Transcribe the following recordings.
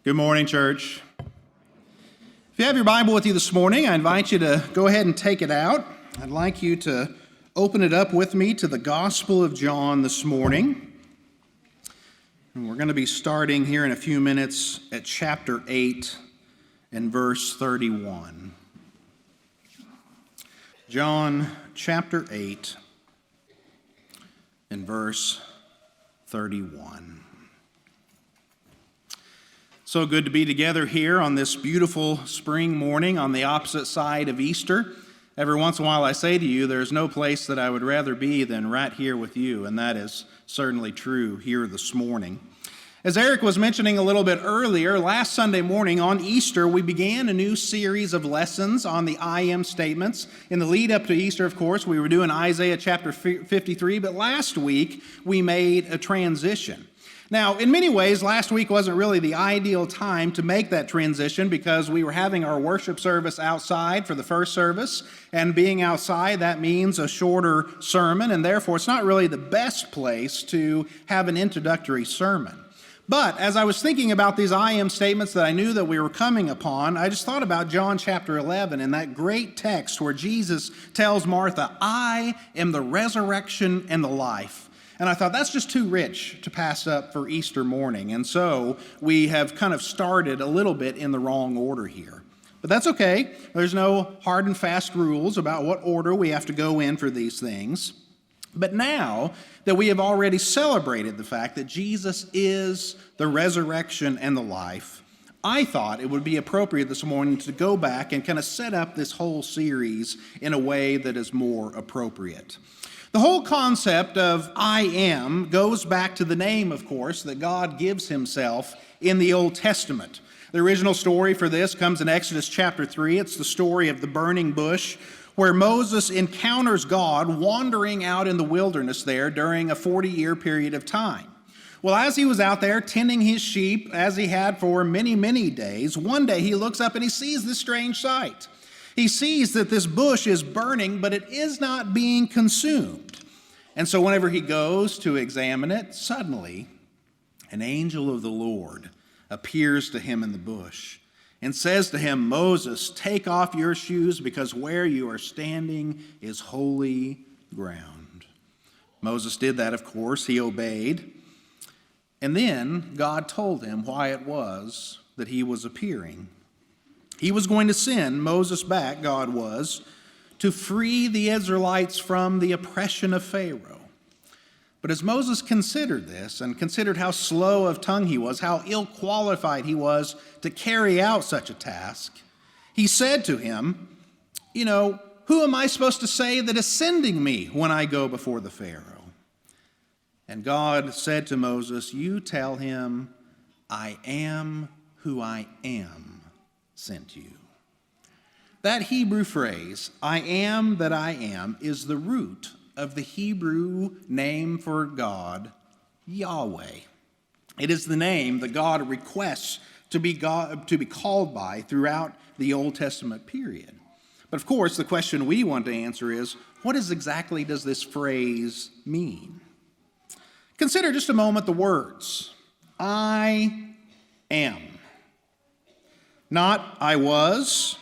Good morning, church. If you have your Bible with you this morning, I invite you to go ahead and take it out. I'd like you to open it up with me to the Gospel of John this morning. And we're going to be starting here in a few minutes at chapter 8 and verse 31. John chapter 8 and verse 31. So good to be together here on this beautiful spring morning on the opposite side of Easter. Every once in a while I say to you, there's no place that I would rather be than right here with you, and that is certainly true here this morning. As Eric was mentioning a little bit earlier, last Sunday morning on Easter, we began a new series of lessons on the I am statements. In the lead up to Easter, of course, we were doing Isaiah chapter 53, but last week we made a transition. Now, in many ways, last week wasn't really the ideal time to make that transition because we were having our worship service outside for the first service, and being outside, that means a shorter sermon, and therefore it's not really the best place to have an introductory sermon. But as I was thinking about these I am statements that I knew that we were coming upon, I just thought about John chapter 11 and that great text where Jesus tells Martha, I am the resurrection and the life. And I thought that's just too rich to pass up for Easter morning. And so we have kind of started a little bit in the wrong order here. But that's okay. There's no hard and fast rules about what order we have to go in for these things. But now that we have already celebrated the fact that Jesus is the resurrection and the life, I thought it would be appropriate this morning to go back and kind of set up this whole series in a way that is more appropriate. The whole concept of I am goes back to the name, of course, that God gives himself in the Old Testament. The original story for this comes in Exodus chapter 3. It's the story of the burning bush where Moses encounters God wandering out in the wilderness there during a 40-year period of time. Well, as he was out there tending his sheep, as he had for many, many days, one day he looks up and he sees this strange sight. He sees that this bush is burning, but it is not being consumed. And so whenever he goes to examine it, suddenly an angel of the Lord appears to him in the bush and says to him, Moses, take off your shoes because where you are standing is holy ground. Moses did that, of course. He obeyed. And then God told him why it was that he was appearing. He was going to send Moses back, God was, to free the Israelites from the oppression of Pharaoh. But as Moses considered this and considered how slow of tongue he was, how ill-qualified he was to carry out such a task, he said to him, who am I supposed to say that is sending me when I go before the Pharaoh? And God said to Moses, you tell him, I am who I am sent you. That Hebrew phrase, I am that I am, is the root of the Hebrew name for God, Yahweh. It is the name that God requests to be called by throughout the Old Testament period. But of course, the question we want to answer is, what exactly does this phrase mean? Consider just a moment the words, I am. Not I was,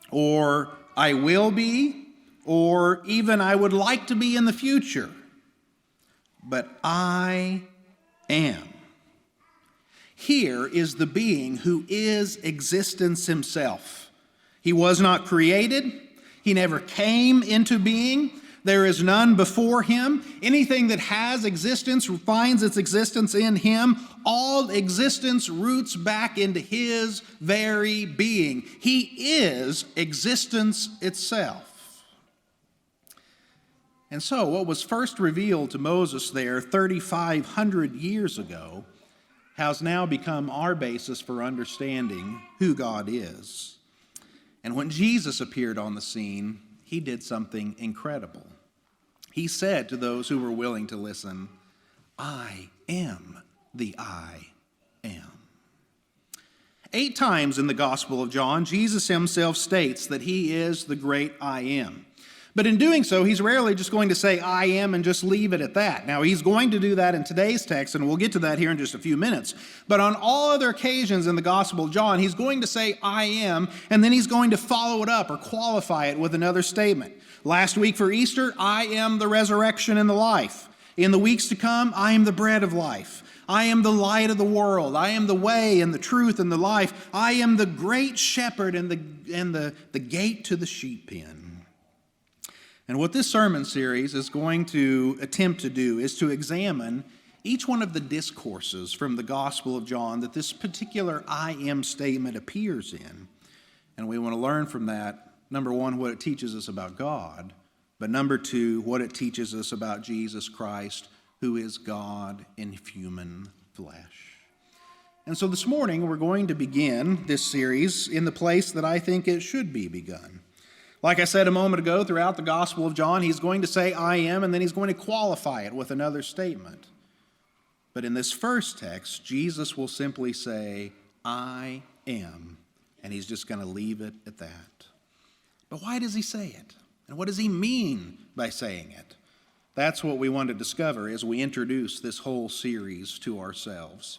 or I will be, or even I would like to be in the future, but I am. Here is the being who is existence himself. He was not created. He never came into being. There is none before him. Anything that has existence finds its existence in him. All existence roots back into his very being. He is existence itself. And so what was first revealed to Moses there 3,500 years ago has now become our basis for understanding who God is. And when Jesus appeared on the scene, he did something incredible. He said to those who were willing to listen, I am the I am. 8 times in the Gospel of John, Jesus himself states that he is the great I am. But in doing so, he's rarely just going to say, I am, and just leave it at that. Now, he's going to do that in today's text, and we'll get to that here in just a few minutes. But on all other occasions in the Gospel of John, he's going to say, I am, and then he's going to follow it up or qualify it with another statement. Last week for Easter, I am the resurrection and the life. In the weeks to come, I am the bread of life. I am the light of the world. I am the way and the truth and the life. I am the great shepherd and the gate to the sheep pen. And what this sermon series is going to attempt to do is to examine each one of the discourses from the Gospel of John that this particular I am statement appears in. And we want to learn from that, number one, what it teaches us about God, but number two, what it teaches us about Jesus Christ, who is God in human flesh. And so this morning, we're going to begin this series in the place that I think it should be begun. Like I said a moment ago, throughout the Gospel of John, he's going to say, I am, and then he's going to qualify it with another statement. But in this first text, Jesus will simply say, I am, and he's just going to leave it at that. But why does he say it? And what does he mean by saying it? That's what we want to discover as we introduce this whole series to ourselves.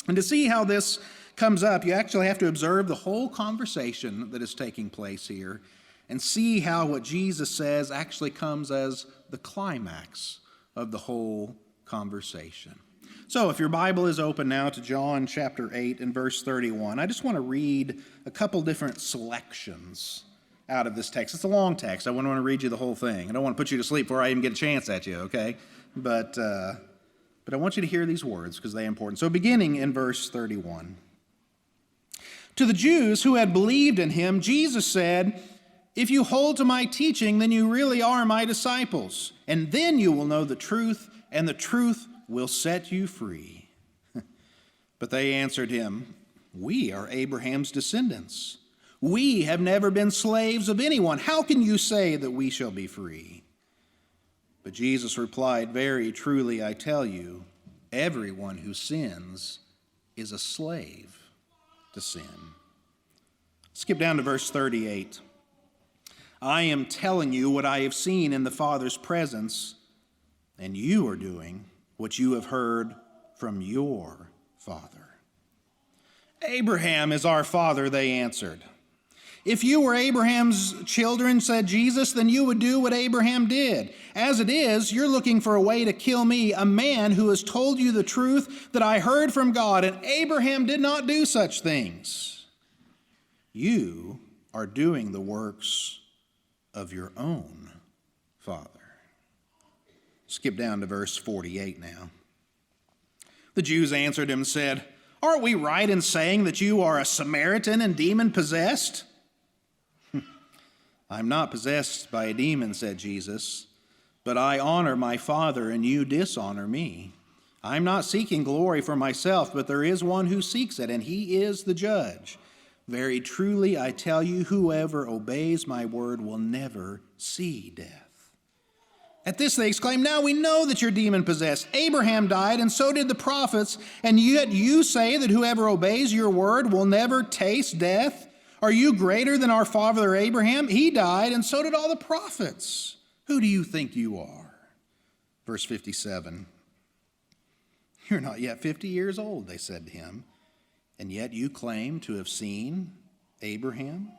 And to see how this comes up, you actually have to observe the whole conversation that is taking place here and see how what Jesus says actually comes as the climax of the whole conversation. So if your Bible is open now to John chapter 8 and verse 31, I just want to read a couple different selections out of this text. It's a long text. I wouldn't want to read you the whole thing. I don't want to put you to sleep before I even get a chance at you, okay? But I want you to hear these words because they're important. So beginning in verse 31. To the Jews who had believed in him, Jesus said, if you hold to my teaching, then you really are my disciples, and then you will know the truth, and the truth will set you free. But they answered him, we are Abraham's descendants. We have never been slaves of anyone. How can you say that we shall be free? But Jesus replied, very truly I tell you, everyone who sins is a slave to sin. Skip down to verse 38. I am telling you what I have seen in the Father's presence, and you are doing what you have heard from your father. Abraham is our father, they answered. If you were Abraham's children, said Jesus, then you would do what Abraham did. As it is, you're looking for a way to kill me, a man who has told you the truth that I heard from God, and Abraham did not do such things. You are doing the works of your own father. Skip down to verse 48 now. The Jews answered him and said, aren't we right in saying that you are a Samaritan and demon-possessed? I'm not possessed by a demon, said Jesus, but I honor my Father and you dishonor me. I'm not seeking glory for myself, but there is one who seeks it, and he is the judge. Very truly, I tell you, whoever obeys my word will never see death. At this they exclaimed, now we know that you're demon-possessed. Abraham died, and so did the prophets, and yet you say that whoever obeys your word will never taste death? Are you greater than our father Abraham? He died, and so did all the prophets. Who do you think you are? Verse 57. You're not yet 50 years old, they said to him, and yet you claim to have seen Abraham?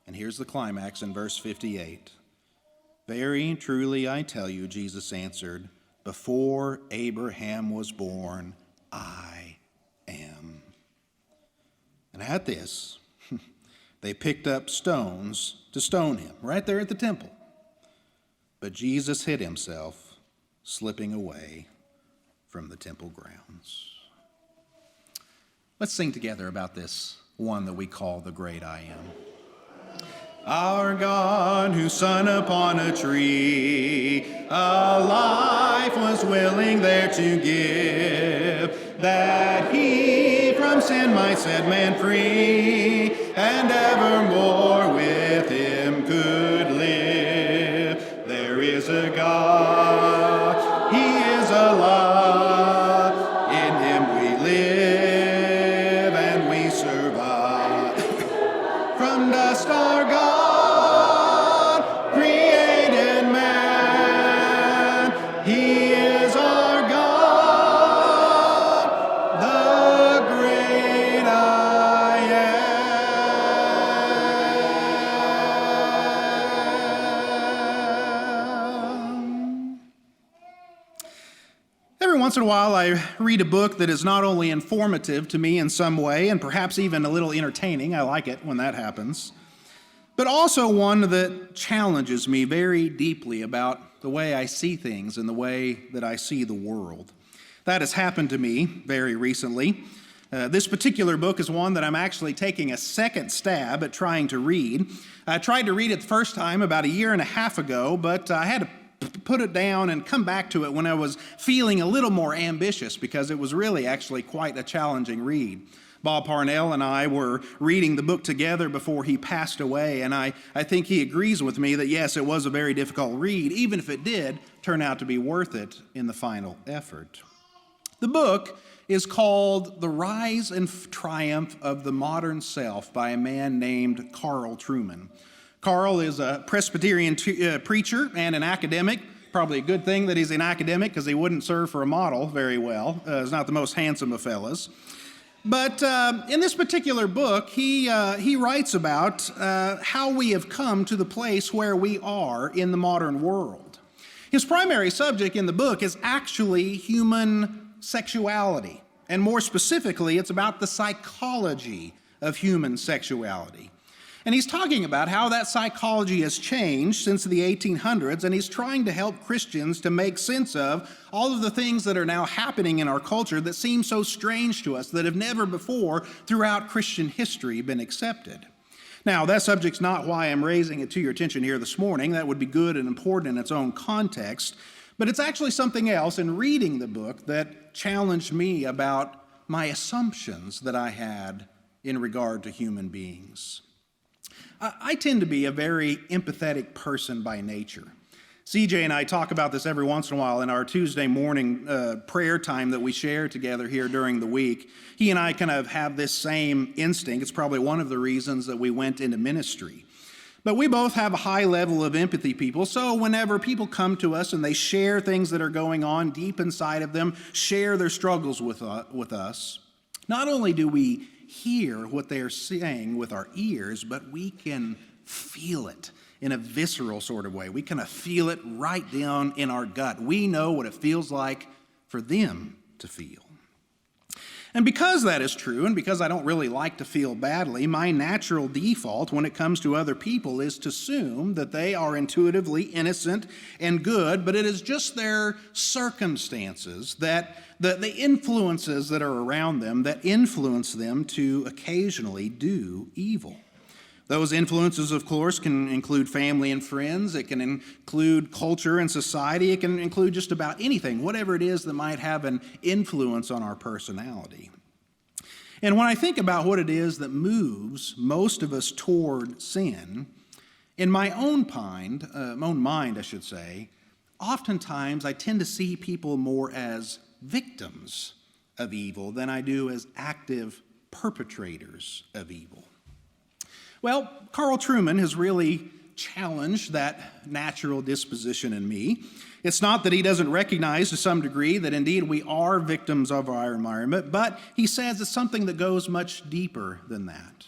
And here's the climax in verse 58. Very truly I tell you, Jesus answered, before Abraham was born, I am. And at this, they picked up stones to stone him, right there at the temple. But Jesus hid himself, slipping away from the temple grounds. Let's sing together about this one that we call the great I am. Our God, who hung upon a tree, a life was willing there to give, that he from sin might set man free, and evermore with him could live. There is a God, he is alive, in him we live and we survive. From dust our God created once in a while, I read a book that is not only informative to me in some way, and perhaps even a little entertaining. I like it when that happens. But also one that challenges me very deeply about the way I see things and the way that I see the world. That has happened to me very recently. This particular book is one that I'm actually taking a second stab at trying to read. I tried to read it the first time about a year and a half ago, but I had to put it down and come back to it when I was feeling a little more ambitious because it was really actually quite a challenging read. Bob Parnell and I were reading the book together before he passed away, and I think he agrees with me that yes, it was a very difficult read, even if it did turn out to be worth it in the final effort. The book is called The Rise and Triumph of the Modern Self by a man named Carl Trueman. Carl is a Presbyterian preacher and an academic. Probably a good thing that he's an academic because he wouldn't serve for a model very well. He's not the most handsome of fellas. But in this particular book, he writes about how we have come to the place where we are in the modern world. His primary subject in the book is actually human sexuality. And more specifically, it's about the psychology of human sexuality. And he's talking about how that psychology has changed since the 1800s, and he's trying to help Christians to make sense of all of the things that are now happening in our culture that seem so strange to us, that have never before throughout Christian history been accepted. Now, that subject's not why I'm raising it to your attention here this morning. That would be good and important in its own context. But it's actually something else in reading the book that challenged me about my assumptions that I had in regard to human beings. I tend to be a very empathetic person by nature. CJ and I talk about this every once in a while in our Tuesday morning prayer time that we share together here during the week. He and I kind of have this same instinct. It's probably one of the reasons that we went into ministry. But we both have a high level of empathy, people, so whenever people come to us and they share things that are going on deep inside of them, share their struggles with us, not only do we hear what they're saying with our ears, but we can feel it in a visceral sort of way. We kind of feel it right down in our gut. We know what it feels like for them to feel. And because that is true, and because I don't really like to feel badly, my natural default when it comes to other people is to assume that they are intuitively innocent and good, but it is just their circumstances, that the influences that are around them that influence them to occasionally do evil. Those influences, of course, can include family and friends. It can include culture and society. It can include just about anything, whatever it is that might have an influence on our personality. And when I think about what it is that moves most of us toward sin, in my own mind, oftentimes I tend to see people more as victims of evil than I do as active perpetrators of evil. Well, Carl Trueman has really challenged that natural disposition in me. It's not that he doesn't recognize to some degree that indeed we are victims of our environment, but he says it's something that goes much deeper than that.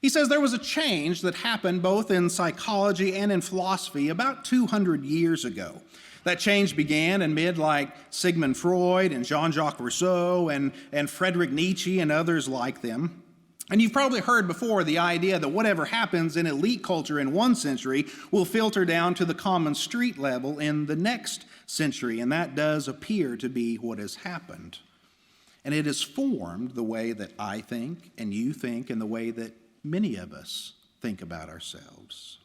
He says there was a change that happened both in psychology and in philosophy about 200 years ago. That change began amid like Sigmund Freud and Jean-Jacques Rousseau and Friedrich Nietzsche and others like them. And you've probably heard before the idea that whatever happens in elite culture in one century will filter down to the common street level in the next century, and that does appear to be what has happened. And it has formed the way that I think and you think and the way that many of us think about ourselves.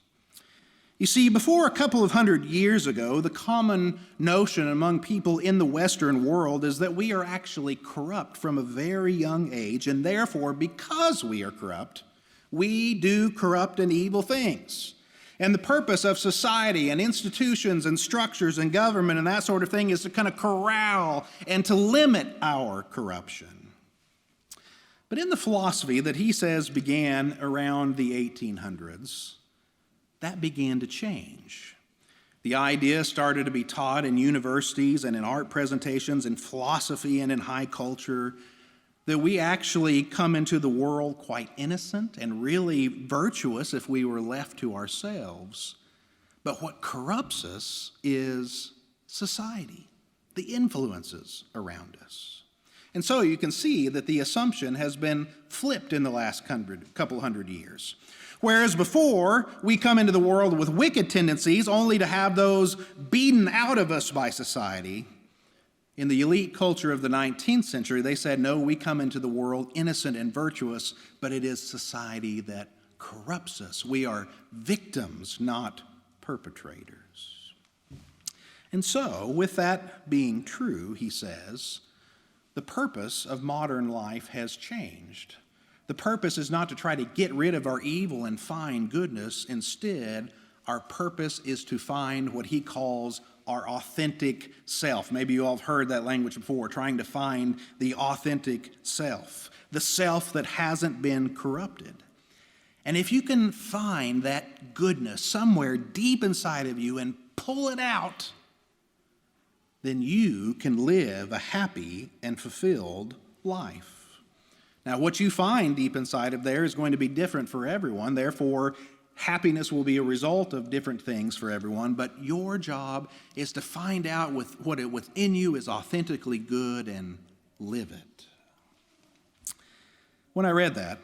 You see, before a couple of hundred years ago, the common notion among people in the Western world is that we are actually corrupt from a very young age, and therefore, because we are corrupt, we do corrupt and evil things. And the purpose of society and institutions and structures and government and that sort of thing is to kind of corral and to limit our corruption. But in the philosophy that he says began around the 1800s, that began to change. The idea started to be taught in universities and in art presentations, in philosophy and in high culture, that we actually come into the world quite innocent and really virtuous if we were left to ourselves. But what corrupts us is society the influences around us. And so you can see that the assumption has been flipped in the last couple hundred years. Whereas before, we come into the world with wicked tendencies only to have those beaten out of us by society. In the elite culture of the 19th century, they said, no, we come into the world innocent and virtuous, but it is society that corrupts us. We are victims, not perpetrators. And so, with that being true, he says, the purpose of modern life has changed. The purpose is not to try to get rid of our evil and find goodness. Instead, our purpose is to find what he calls our authentic self. Maybe you all have heard that language before, trying to find the authentic self, the self that hasn't been corrupted. And if you can find that goodness somewhere deep inside of you and pull it out, then you can live a happy and fulfilled life. Now, what you find deep inside of there is going to be different for everyone. Therefore, happiness will be a result of different things for everyone. But your job is to find out what within you is authentically good and live it. When I read that,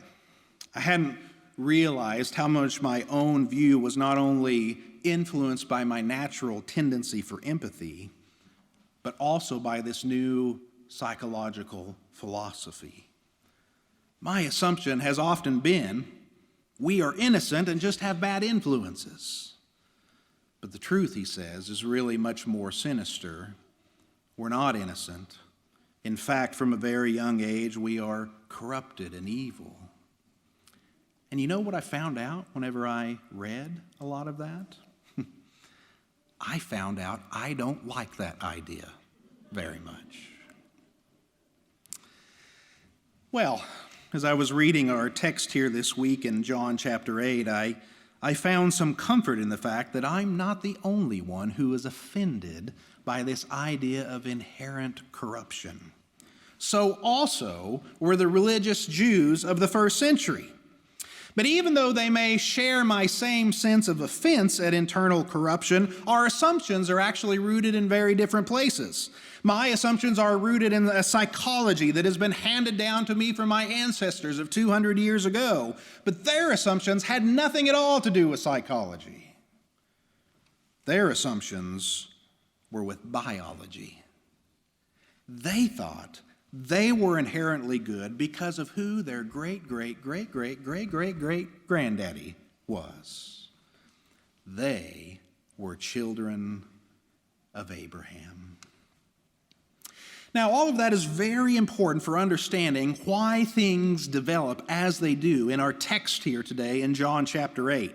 I hadn't realized how much my own view was not only influenced by my natural tendency for empathy, but also by this new psychological philosophy. My assumption has often been we are innocent and just have bad influences. But the truth, he says, is really much more sinister. We're not innocent. In fact, from a very young age, we are corrupted and evil. And you know what I found out whenever I read a lot of that? I found out I don't like that idea very much. Well, as I was reading our text here this week in John chapter 8, I found some comfort in the fact that I'm not the only one who is offended by this idea of inherent corruption. So also were the religious Jews of the first century. But even though they may share my same sense of offense at internal corruption, our assumptions are actually rooted in very different places. My assumptions are rooted in a psychology that has been handed down to me from my ancestors of 200 years ago. But their assumptions had nothing at all to do with psychology. Their assumptions were with biology. They thought they were inherently good because of who their great-great-great-great-great-great-granddaddy was. They were children of Abraham. Now, all of that is very important for understanding why things develop as they do in our text here today in John chapter 8.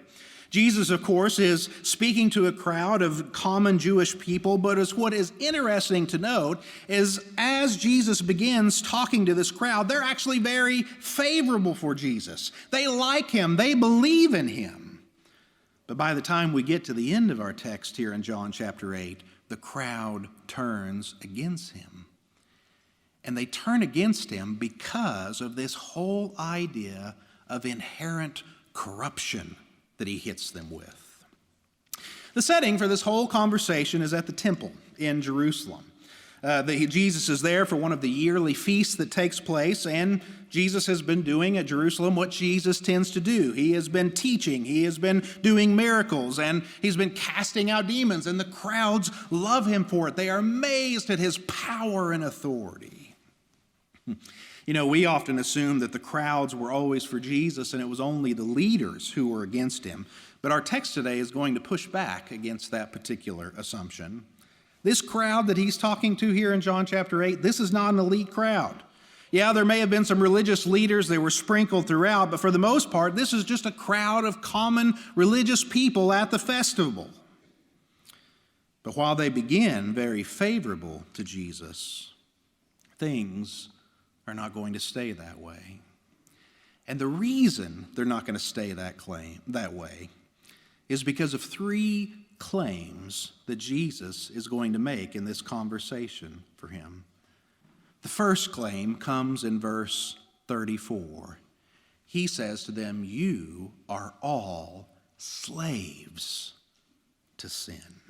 Jesus, of course, is speaking to a crowd of common Jewish people, but what is interesting to note is as Jesus begins talking to this crowd, they're actually very favorable for Jesus. They like him. They believe in him. But by the time we get to the end of our text here in John chapter 8, the crowd turns against him. And they turn against him because of this whole idea of inherent corruption that he hits them with. The setting for this whole conversation is at the temple in Jerusalem. Jesus is there for one of the yearly feasts that takes place, and Jesus has been doing at Jerusalem what Jesus tends to do. He has been teaching, he has been doing miracles, and he's been casting out demons, and the crowds love him for it. They are amazed at his power and authority. You know, we often assume that the crowds were always for Jesus and it was only the leaders who were against him. But our text today is going to push back against that particular assumption. This crowd that he's talking to here in John chapter 8, this is not an elite crowd. Yeah, there may have been some religious leaders, they were sprinkled throughout, but for the most part, this is just a crowd of common religious people at the festival. But while they begin very favorable to Jesus, things are not going to stay that way. And the reason they're not going to stay that way is because of three claims that Jesus is going to make in this conversation for him. The first claim comes in verse 34. He says to them, "You are all slaves to sin."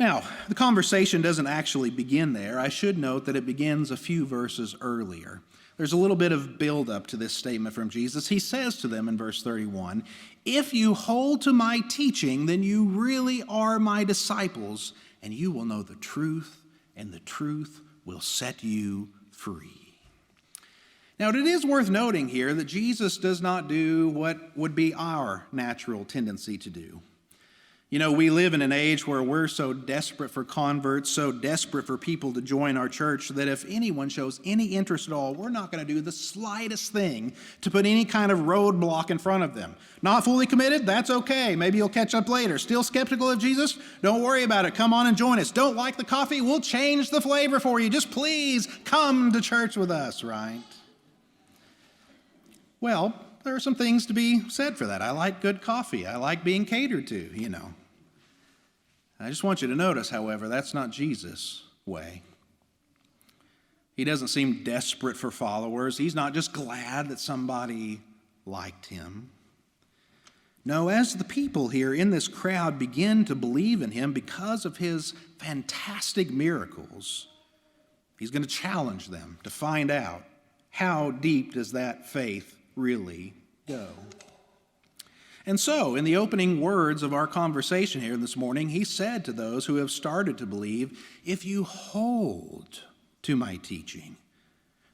Now, the conversation doesn't actually begin there. I should note that it begins a few verses earlier. There's a little bit of build-up to this statement from Jesus. He says to them in verse 31, "If you hold to my teaching, then you really are my disciples, and you will know the truth, and the truth will set you free." Now, it is worth noting here that Jesus does not do what would be our natural tendency to do. You know, we live in an age where we're so desperate for converts, so desperate for people to join our church, that if anyone shows any interest at all, we're not going to do the slightest thing to put any kind of roadblock in front of them. Not fully committed? That's okay. Maybe you'll catch up later. Still skeptical of Jesus? Don't worry about it. Come on and join us. Don't like the coffee? We'll change the flavor for you. Just please come to church with us, right? Well, there are some things to be said for that. I like good coffee. I like being catered to, you know. I just want you to notice, however, that's not Jesus' way. He doesn't seem desperate for followers. He's not just glad that somebody liked him. No, as the people here in this crowd begin to believe in him because of his fantastic miracles, he's going to challenge them to find out, how deep does that faith really go? And so, in the opening words of our conversation here this morning, he said to those who have started to believe, "If you hold to my teaching,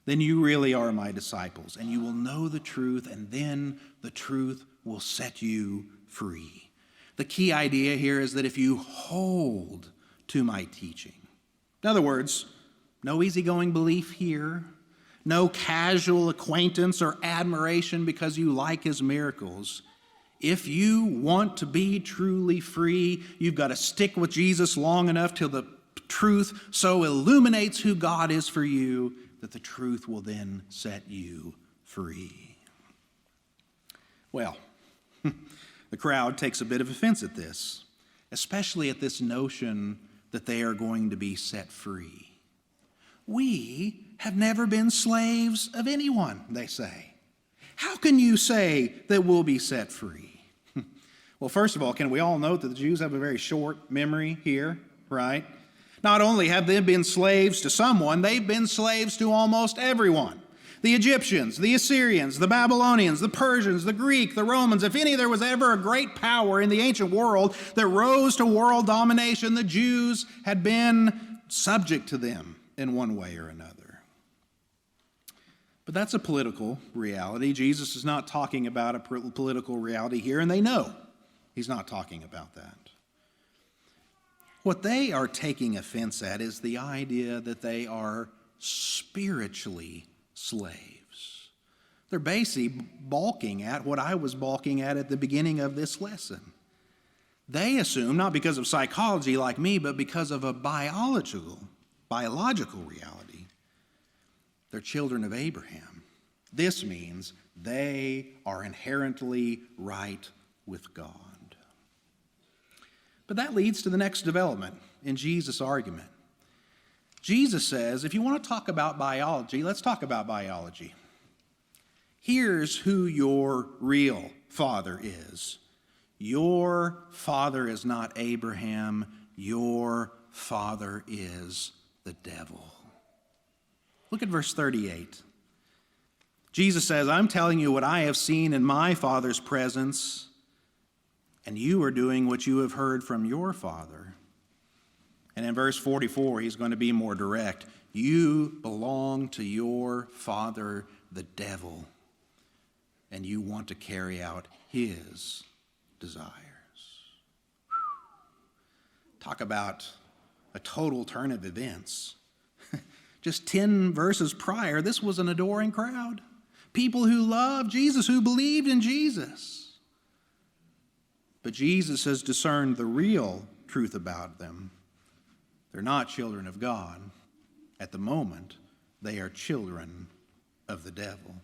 then you really are my disciples, and you will know the truth, and then the truth will set you free." The key idea here is that if you hold to my teaching, in other words, no easygoing belief here, no casual acquaintance or admiration because you like his miracles. If you want to be truly free, you've got to stick with Jesus long enough till the truth so illuminates who God is for you that the truth will then set you free. Well, the crowd takes a bit of offense at this, especially at this notion that they are going to be set free. "We have never been slaves of anyone," they say. "How can you say that we'll be set free?" Well, first of all, can we all note that the Jews have a very short memory here, right? Not only have they been slaves to someone, they've been slaves to almost everyone. The Egyptians, the Assyrians, the Babylonians, the Persians, the Greek, the Romans. If there was ever a great power in the ancient world that rose to world domination, the Jews had been subject to them in one way or another. But that's a political reality. Jesus is not talking about a political reality here, and they know he's not talking about that. What they are taking offense at is the idea that they are spiritually slaves. They're basically balking at what I was balking at the beginning of this lesson. They assume, not because of psychology like me, but because of a biological reality, they're children of Abraham. This means they are inherently right with God. But that leads to the next development in Jesus' argument. Jesus says, if you want to talk about biology, let's talk about biology. Here's who your real father is. Your father is not Abraham. Your father is the devil. Look at verse 38. Jesus says, I'm telling you what I have seen in my Father's presence, and you are doing what you have heard from your father. And in verse 44, he's going to be more direct. You belong to your father, the devil, and you want to carry out his desires. Talk about a total turn of events. Just 10 verses prior, this was an adoring crowd. People who loved Jesus, who believed in Jesus. But Jesus has discerned the real truth about them. They're not children of God. At the moment, they are children of the devil.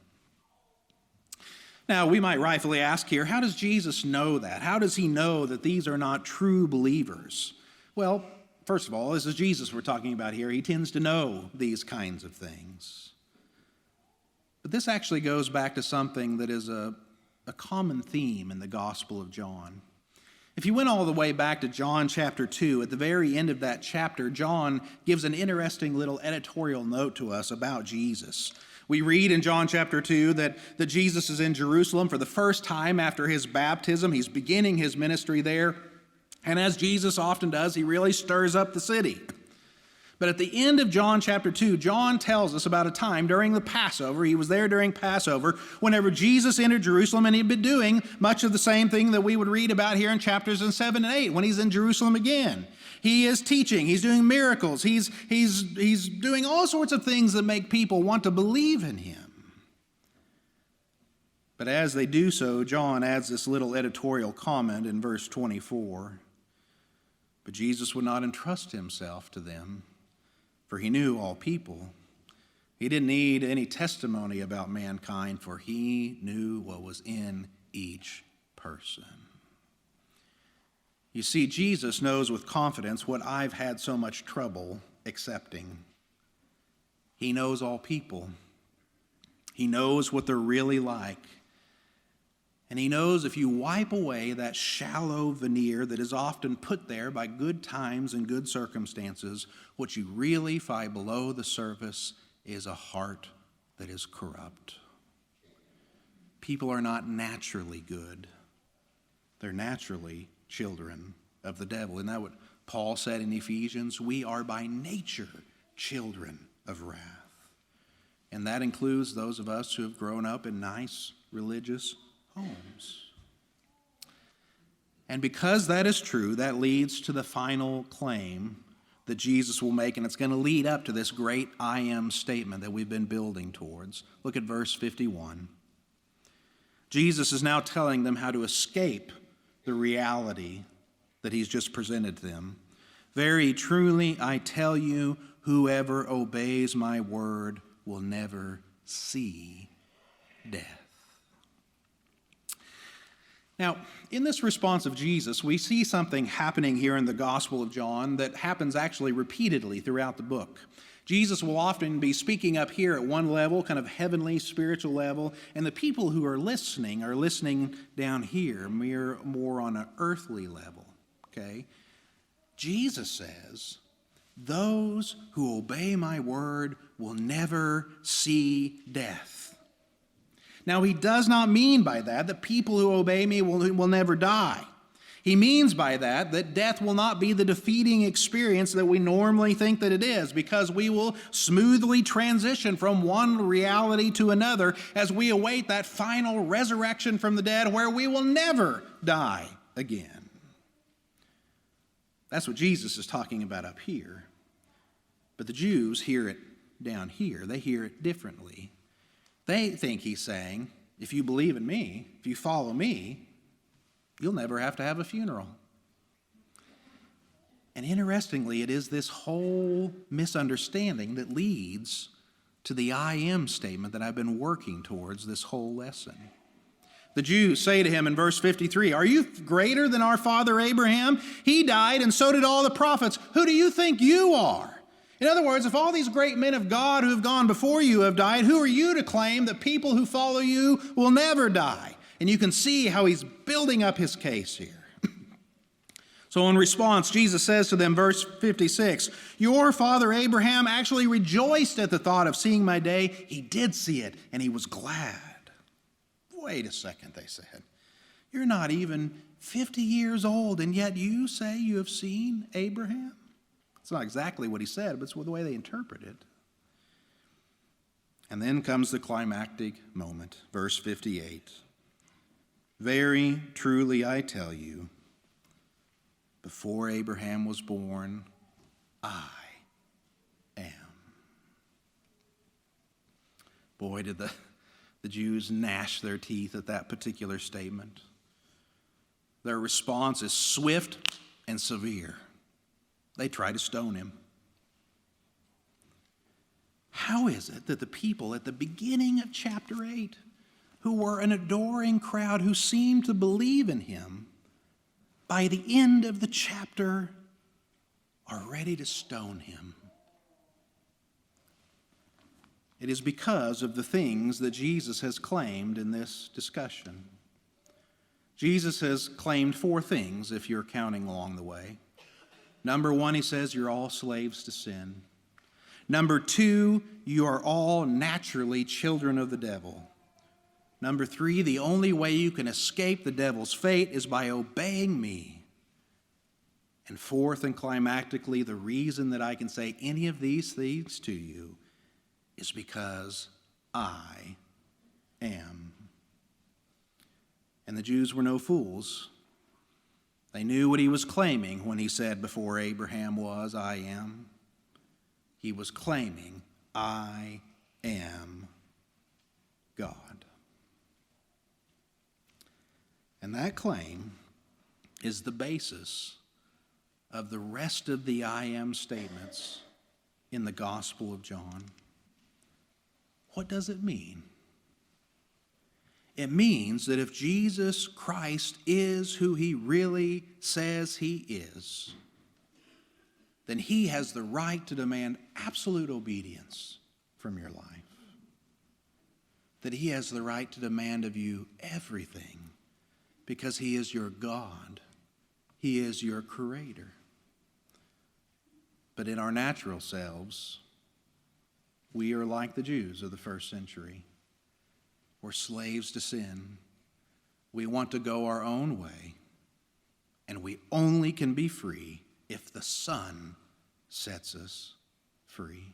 Now, we might rightfully ask here, how does Jesus know that? How does he know that these are not true believers? Well, first of all, this is Jesus we're talking about here. He tends to know these kinds of things. But this actually goes back to something that is a common theme in the Gospel of John. If you went all the way back to John chapter 2, at the very end of that chapter, John gives an interesting little editorial note to us about Jesus. We read in John chapter 2 that Jesus is in Jerusalem for the first time after his baptism. He's beginning his ministry there. And as Jesus often does, he really stirs up the city. But at the end of John chapter 2, John tells us about a time during the Passover. He was there during Passover whenever Jesus entered Jerusalem, and he'd been doing much of the same thing that we would read about here in chapters 7 and 8 when he's in Jerusalem again. He is teaching. He's doing miracles. He's doing all sorts of things that make people want to believe in him. But as they do so, John adds this little editorial comment in verse 24. But Jesus would not entrust himself to them, for he knew all people. He didn't need any testimony about mankind, for he knew what was in each person. You see, Jesus knows with confidence what I've had so much trouble accepting. He knows all people. He knows what they're really like. And he knows if you wipe away that shallow veneer that is often put there by good times and good circumstances, what you really find below the surface is a heart that is corrupt. People are not naturally good. They're naturally children of the devil. Isn't that what Paul said in Ephesians? We are by nature children of wrath. And that includes those of us who have grown up in nice religious homes. And because that is true, that leads to the final claim that Jesus will make, and it's going to lead up to this great I am statement that we've been building towards. Look at verse 51. Jesus is now telling them how to escape the reality that he's just presented to them. Very truly, I tell you, whoever obeys my word will never see death. Now, in this response of Jesus, we see something happening here in the Gospel of John that happens actually repeatedly throughout the book. Jesus will often be speaking up here at one level, kind of heavenly, spiritual level, and the people who are listening down here, more on an earthly level, okay? Jesus says, those who obey my word will never see death. Now, he does not mean by that people who obey me will never die. He means by that death will not be the defeating experience that we normally think that it is, because we will smoothly transition from one reality to another as we await that final resurrection from the dead where we will never die again. That's what Jesus is talking about up here. But the Jews hear it down here. They hear it differently. They think he's saying, if you believe in me, if you follow me, you'll never have to have a funeral. And interestingly, it is this whole misunderstanding that leads to the I am statement that I've been working towards this whole lesson. The Jews say to him in verse 53, are you greater than our father Abraham? He died, and so did all the prophets. Who do you think you are? In other words, if all these great men of God who have gone before you have died, who are you to claim that people who follow you will never die? And you can see how he's building up his case here. So in response, Jesus says to them, verse 56, your father Abraham actually rejoiced at the thought of seeing my day. He did see it, and he was glad. Wait a second, they said. You're not even 50 years old, and yet you say you have seen Abraham? It's not exactly what he said, but it's the way they interpret it. And then comes the climactic moment, verse 58. Very truly I tell you, before Abraham was born, I am. Boy, did the Jews gnash their teeth at that particular statement. Their response is swift and severe. They try to stone him. How is it that the people at the beginning of chapter 8, who were an adoring crowd who seemed to believe in him, by the end of the chapter are ready to stone him? It is because of the things that Jesus has claimed in this discussion. Jesus has claimed 4 things if you're counting along the way. Number 1, he says, you're all slaves to sin. Number 2, you are all naturally children of the devil. Number 3, the only way you can escape the devil's fate is by obeying me. And 4th and climactically, the reason that I can say any of these things to you is because I am. And the Jews were no fools. They knew what he was claiming when he said, before Abraham was, I am. He was claiming, I am God. And that claim is the basis of the rest of the I am statements in the Gospel of John. What does it mean? It means that if Jesus Christ is who he really says he is, then he has the right to demand absolute obedience from your life. That he has the right to demand of you everything because he is your God. He is your creator. But in our natural selves, we are like the Jews of the first century. We're slaves to sin. We want to go our own way. And we only can be free if the Son sets us free.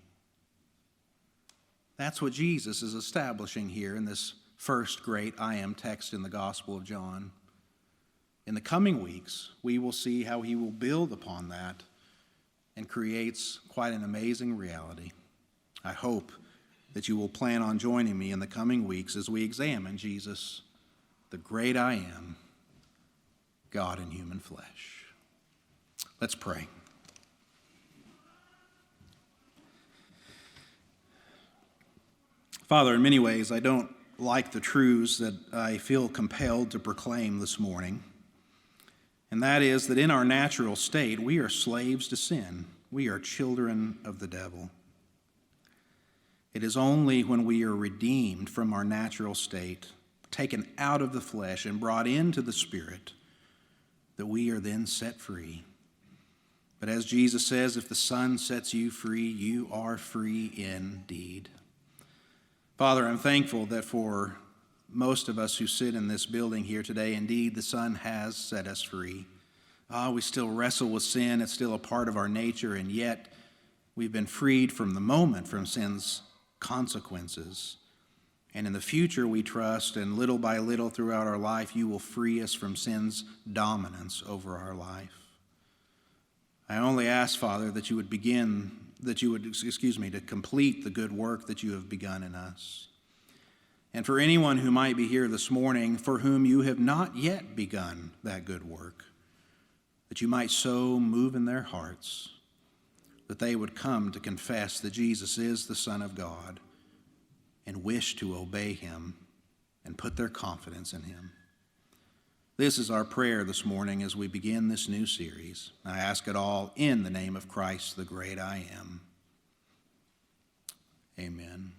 That's what Jesus is establishing here in this first great I am text in the Gospel of John. In the coming weeks, we will see how he will build upon that and creates quite an amazing reality. I hope that you will plan on joining me in the coming weeks as we examine Jesus, the great I am, God in human flesh. Let's pray. Father, in many ways, I don't like the truths that I feel compelled to proclaim this morning. And that is that in our natural state, we are slaves to sin. We are children of the devil. It is only when we are redeemed from our natural state, taken out of the flesh and brought into the Spirit, that we are then set free. But as Jesus says, if the Son sets you free, you are free indeed. Father, I'm thankful that for most of us who sit in this building here today, indeed, the Son has set us free. We still wrestle with sin. It's still a part of our nature, and yet we've been freed from the moment from sin's consequences. And in the future, we trust, and little by little throughout our life, you will free us from sin's dominance over our life. I only ask, Father, that you would to complete the good work that you have begun in us. And for anyone who might be here this morning, for whom you have not yet begun that good work, that you might so move in their hearts that they would come to confess that Jesus is the Son of God and wish to obey him and put their confidence in him. This is our prayer this morning as we begin this new series. I ask it all in the name of Christ, the great I am. Amen.